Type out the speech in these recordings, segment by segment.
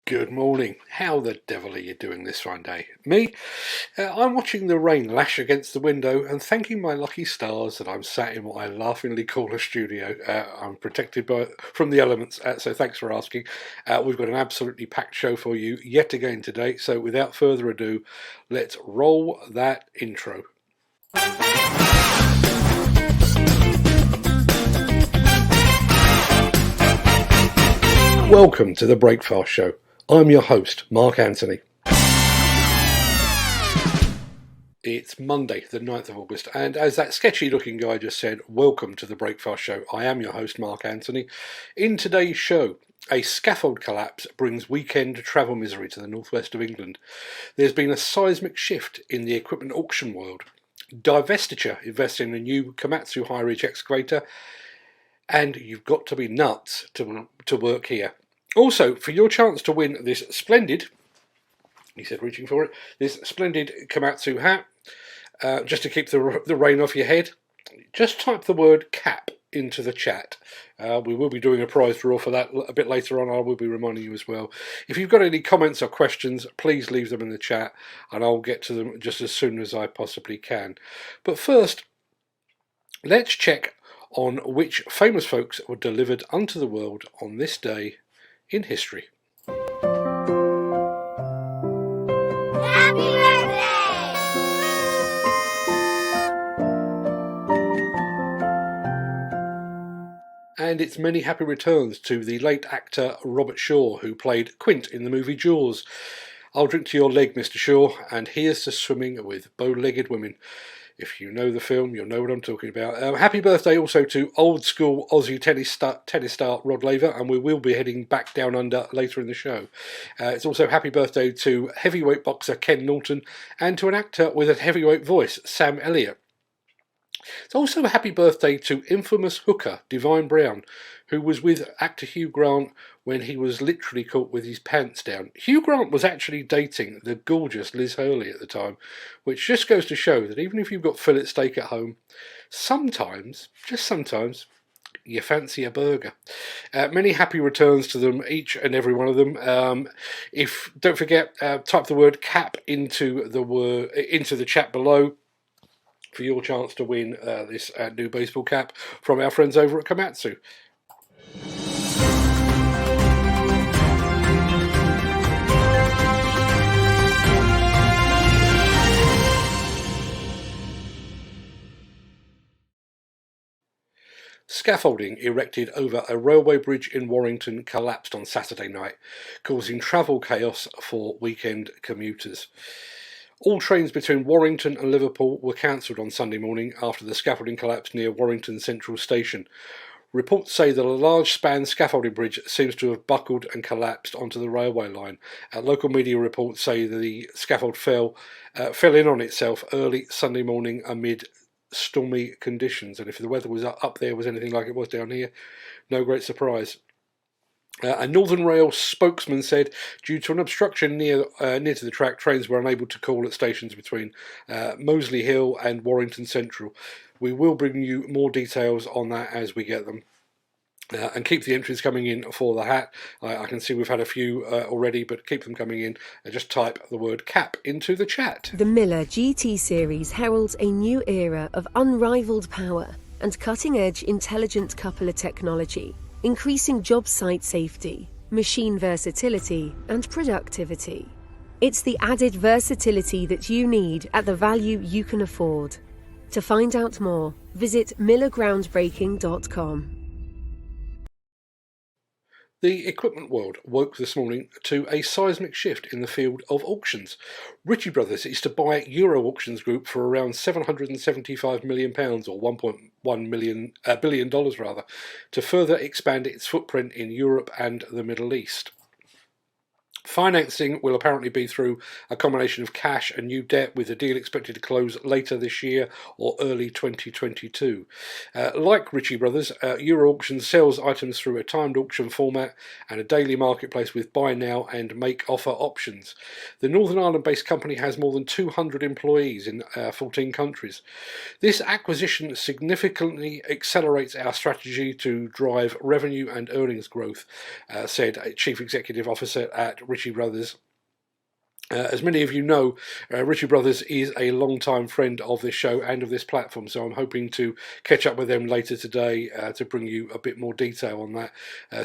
Good morning. How the devil are you doing this fine day? Me? I'm watching the rain lash against the window and thanking my lucky stars that I'm sat in what I laughingly call a studio. I'm protected from the elements, so thanks for asking. We've got an absolutely packed show for you yet again today, so without further ado, let's roll that intro. Welcome to the Breakfast Show. I'm your host, Mark Anthony. It's Monday, the 9th of August, and as that sketchy looking guy just said, welcome to the Breakfast Show. I am your host, Mark Anthony. In today's show, a scaffold collapse brings weekend travel misery to the northwest of England. There's been a seismic shift in the equipment auction world. Divestiture invests in a new Komatsu high-reach excavator, and you've got to be nuts to work here. Also, for your chance to win this splendid, he said reaching for it, this splendid Komatsu hat, just to keep the rain off your head, just type the word CAP into the chat. We will be doing a prize draw for that a bit later on. I will be reminding you as well. If you've got any comments or questions, please leave them in the chat and I'll get to them just as soon as I possibly can. But first, let's check on which famous folks were delivered unto the world on this day in history. Happy birthday! And it's many happy returns to the late actor Robert Shaw, who played Quint in the movie Jaws. I'll drink to your leg, Mr. Shaw, and here's to swimming with bow-legged women. If you know the film, you'll know what I'm talking about. Happy birthday also to old school Aussie tennis star Rod Laver, and we will be heading back down under later in the show. It's also happy birthday to heavyweight boxer Ken Norton and to an actor with a heavyweight voice, Sam Elliott. It's also a happy birthday to infamous hooker Divine Brown, who was with actor Hugh Grant when he was literally caught with his pants down. Hugh Grant was actually dating the gorgeous Liz Hurley at the time, which just goes to show that even if you've got fillet steak at home, sometimes, just sometimes, you fancy a burger. Many happy returns to them, each and every one of them. Don't forget, type the word CAP into the chat below for your chance to win this new baseball cap from our friends over at Komatsu. Scaffolding erected over a railway bridge in Warrington collapsed on Saturday night, causing travel chaos for weekend commuters. All trains between Warrington and Liverpool were cancelled on Sunday morning after the scaffolding collapse near Warrington Central Station. Reports say that a large span scaffolding bridge seems to have buckled and collapsed onto the railway line. Local media reports say that the scaffold fell in on itself early Sunday morning amid stormy conditions, and if the weather was up there was anything like it was down here, no great surprise. A Northern Rail spokesman said, due to an obstruction near to the track, trains were unable to call at stations between Moseley Hill and Warrington Central. We will bring you more details on that as we get them. And keep the entries coming in for the hat. I can see we've had a few already, but keep them coming in. Just type the word CAP into the chat. The Miller GT series heralds a new era of unrivaled power and cutting-edge intelligent coupler technology, increasing job site safety, machine versatility, and productivity. It's the added versatility that you need at the value you can afford. To find out more, visit millergroundbreaking.com. The equipment world woke this morning to a seismic shift in the field of auctions. Richie Brothers is to buy Euro Auctions Group for around £775 million, or $1.1 billion rather, to further expand its footprint in Europe and the Middle East. Financing will apparently be through a combination of cash and new debt, with the deal expected to close later this year or early 2022. Like Richie Brothers, Euro Auctions sells items through a timed auction format and a daily marketplace with buy now and make offer options. The Northern Ireland-based company has more than 200 employees in 14 countries. This acquisition significantly accelerates our strategy to drive revenue and earnings growth, said Chief Executive Officer at Richie Richie Brothers. As many of you know, Richie Brothers is a long-time friend of this show and of this platform, so I'm hoping to catch up with them later today to bring you a bit more detail on that.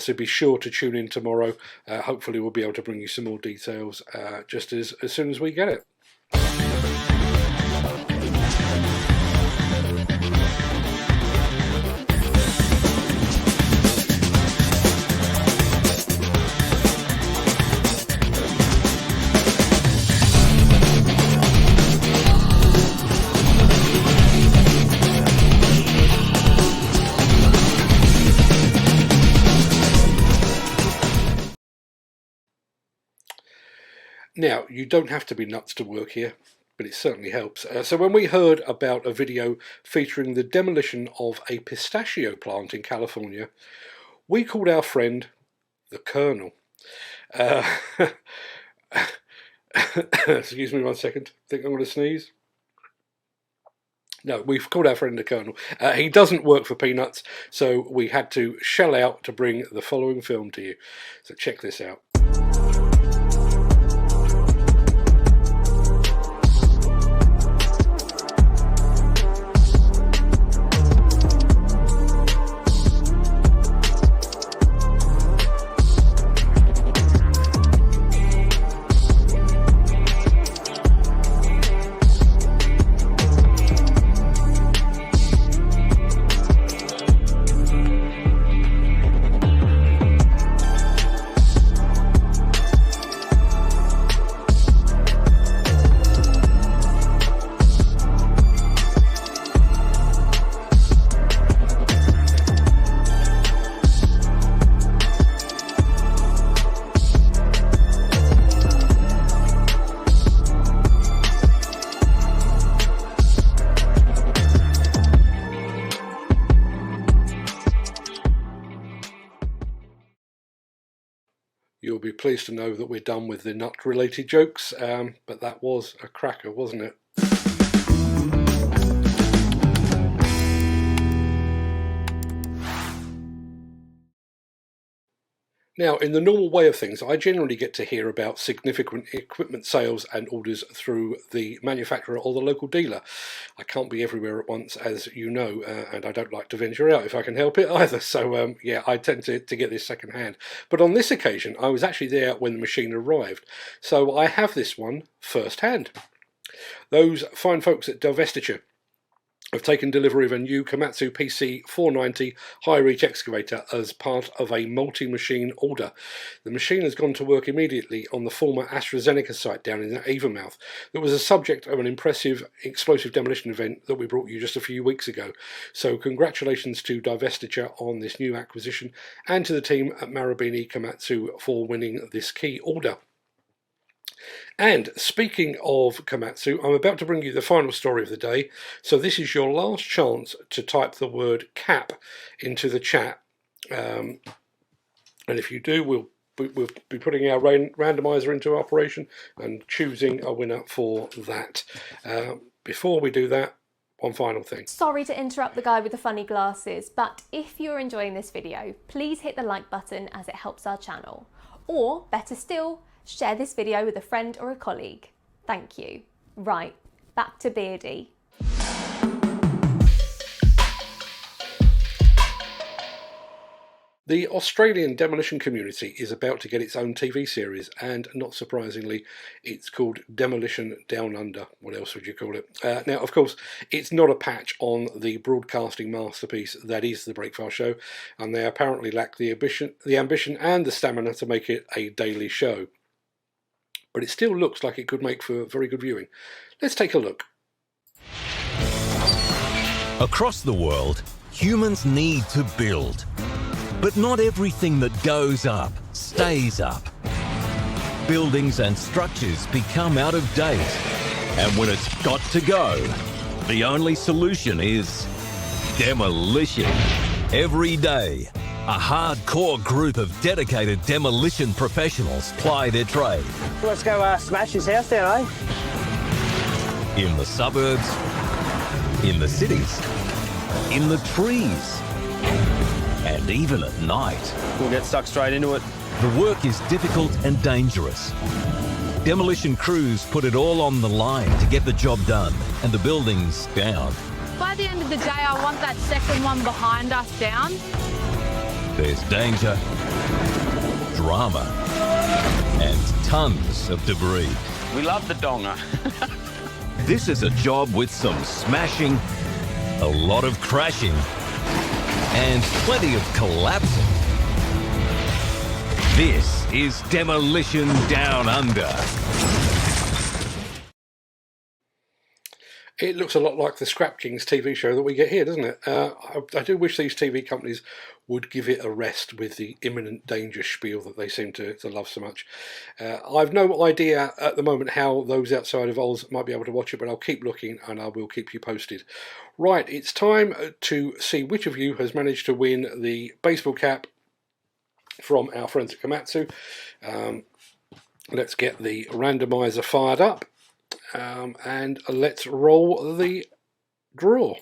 So be sure to tune in tomorrow. Hopefully we'll be able to bring you some more details just as soon as we get it. Now, you don't have to be nuts to work here, but it certainly helps. So when we heard about a video featuring the demolition of a pistachio plant in California, we called our friend the Colonel. Excuse me 1 second, I think I'm going to sneeze. No, we've called our friend the Colonel. He doesn't work for peanuts, so we had to shell out to bring the following film to you. So check this out. You'll be pleased to know that we're done with the nut-related jokes, but that was a cracker, wasn't it? Now, in the normal way of things, I generally get to hear about significant equipment sales and orders through the manufacturer or the local dealer. I can't be everywhere at once, as you know, and I don't like to venture out if I can help it either. So, yeah, I tend to get this second hand. But on this occasion, I was actually there when the machine arrived. So I have this one first hand. Those fine folks at Divestiture have taken delivery of a new Komatsu PC 490 high-reach excavator as part of a multi-machine order. The machine has gone to work immediately on the former AstraZeneca site down in Avonmouth that was a subject of an impressive explosive demolition event that we brought you just a few weeks ago. So congratulations to Divestiture on this new acquisition and to the team at Marubeni Komatsu for winning this key order. And speaking of Komatsu, I'm about to bring you the final story of the day, so this is your last chance to type the word CAP into the chat, and if you do, we'll be putting our randomizer into operation and choosing a winner for that. Before we do that, one final thing. Sorry to interrupt the guy with the funny glasses, but if you're enjoying this video, please hit the like button as it helps our channel, or better still, share this video with a friend or a colleague. Thank you. Right, back to Beardy. The Australian demolition community is about to get its own TV series, and not surprisingly, it's called Demolition Down Under. What else would you call it? Now, of course, it's not a patch on the broadcasting masterpiece that is The Breakfast Show, and they apparently lack the ambition and the stamina to make it a daily show. But it still looks like it could make for very good viewing. Let's take a look. Across the world, humans need to build. But not everything that goes up stays up. Buildings and structures become out of date. And when it's got to go, the only solution is demolition. Every day, a hardcore group of dedicated demolition professionals ply their trade. Let's go smash his house down, eh? In the suburbs, in the cities, in the trees, and even at night. We'll get stuck straight into it. The work is difficult and dangerous. Demolition crews put it all on the line to get the job done and the buildings down. By the end of the day, I want that second one behind us down. There's danger, drama, and tons of debris. We love the donger. This is a job with some smashing, a lot of crashing, and plenty of collapsing. This is Demolition Down Under. It looks a lot like the Scrap Kings TV show that we get here, doesn't it? I do wish these TV companies would give it a rest with the imminent danger spiel that they seem to love so much. I've no idea at the moment how those outside of Oz might be able to watch it, but I'll keep looking and I will keep you posted. Right, it's time to see which of you has managed to win the baseball cap from our friends at Komatsu. Let's get the randomizer fired up. And let's roll the draw.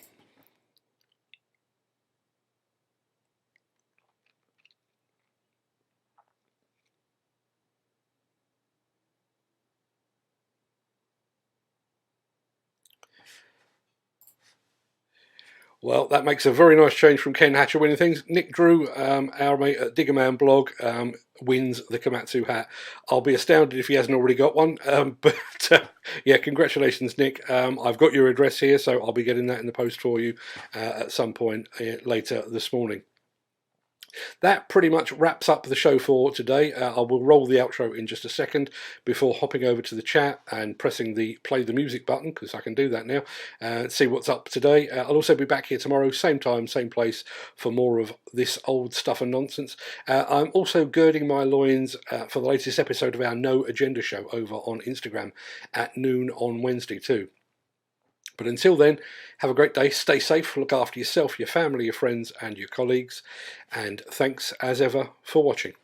Well, that makes a very nice change from Ken Hatcher winning things. Nick Drew, our mate at Diggerman blog, wins the Komatsu hat. I'll be astounded if he hasn't already got one. Yeah, congratulations, Nick. I've got your address here, so I'll be getting that in the post for you at some point later this morning. That pretty much wraps up the show for today. I will roll the outro in just a second before hopping over to the chat and pressing the play the music button, because I can do that now, and see what's up today. I'll also be back here tomorrow, same time, same place, for more of this old stuff and nonsense. I'm also girding my loins for the latest episode of our No Agenda show over on Instagram at noon on Wednesday too. But until then, have a great day, stay safe, look after yourself, your family, your friends and your colleagues, and thanks as ever for watching.